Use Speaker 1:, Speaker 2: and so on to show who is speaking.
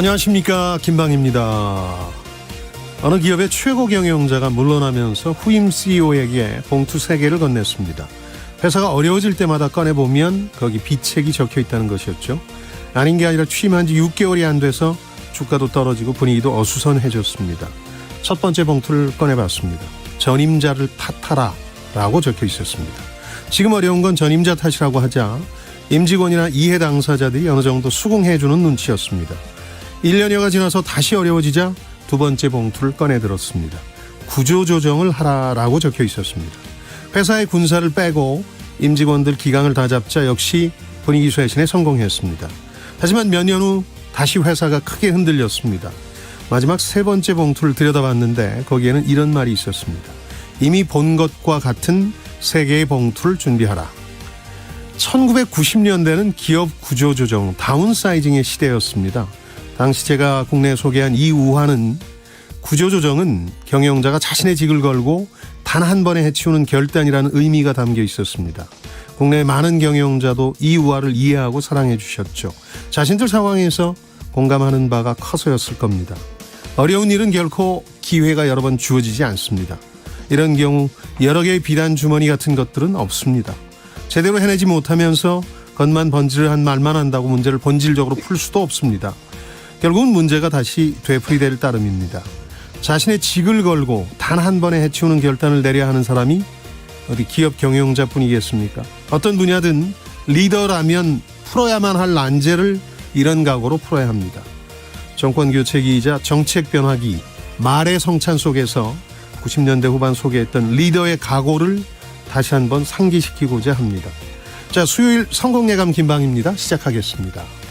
Speaker 1: 안녕하십니까, 김방입니다. 어느 기업의 최고 경영자가 물러나면서 후임 CEO에게 봉투 3개를 건넸습니다. 회사가 어려워질 때마다 꺼내보면 거기 비책이 적혀있다는 것이었죠. 아닌 게 아니라 취임한 지 6개월이 안 돼서 주가도 떨어지고 분위기도 어수선해졌습니다. 첫 번째 봉투를 꺼내봤습니다. 전임자를 탓하라 라고 적혀 있었습니다. 지금 어려운 건 전임자 탓이라고 하자 임직원이나 이해 당사자들이 어느 정도 수긍해주는 눈치였습니다. 1년여가 지나서 다시 어려워지자 두 번째 봉투를 꺼내들었습니다. 구조조정을 하라라고 적혀 있었습니다. 회사의 군사를 빼고 임직원들 기강을 다잡자 역시 분위기 쇄신에 성공했습니다. 하지만 몇 년 후 다시 회사가 크게 흔들렸습니다. 마지막 세 번째 봉투를 들여다봤는데 거기에는 이런 말이 있었습니다. 이미 본 것과 같은 3개의 봉투를 준비하라. 1990년대는 기업 구조조정, 다운사이징의 시대였습니다. 당시 제가 국내에 소개한 이 우화는 구조조정은 경영자가 자신의 직을 걸고 단 한 번에 해치우는 결단이라는 의미가 담겨 있었습니다. 국내 많은 경영자도 이 우화를 이해하고 사랑해 주셨죠. 자신들 상황에서 공감하는 바가 커서였을 겁니다. 어려운 일은 결코 기회가 여러 번 주어지지 않습니다. 이런 경우 여러 개의 비단 주머니 같은 것들은 없습니다. 제대로 해내지 못하면서 겉만 번지르한 말만 한다고 문제를 본질적으로 풀 수도 없습니다. 결국은 문제가 다시 되풀이될 따름입니다. 자신의 직을 걸고 단 한 번에 해치우는 결단을 내려야 하는 사람이 어디 기업 경영자뿐이겠습니까? 어떤 분야든 리더라면 풀어야만 할 난제를 이런 각오로 풀어야 합니다. 정권 교체기이자 정책 변화기, 말의 성찬 속에서 90년대 후반 소개했던 리더의 각오를 다시 한번 상기시키고자 합니다. 자, 수요일 성공예감 김방입니다. 시작하겠습니다.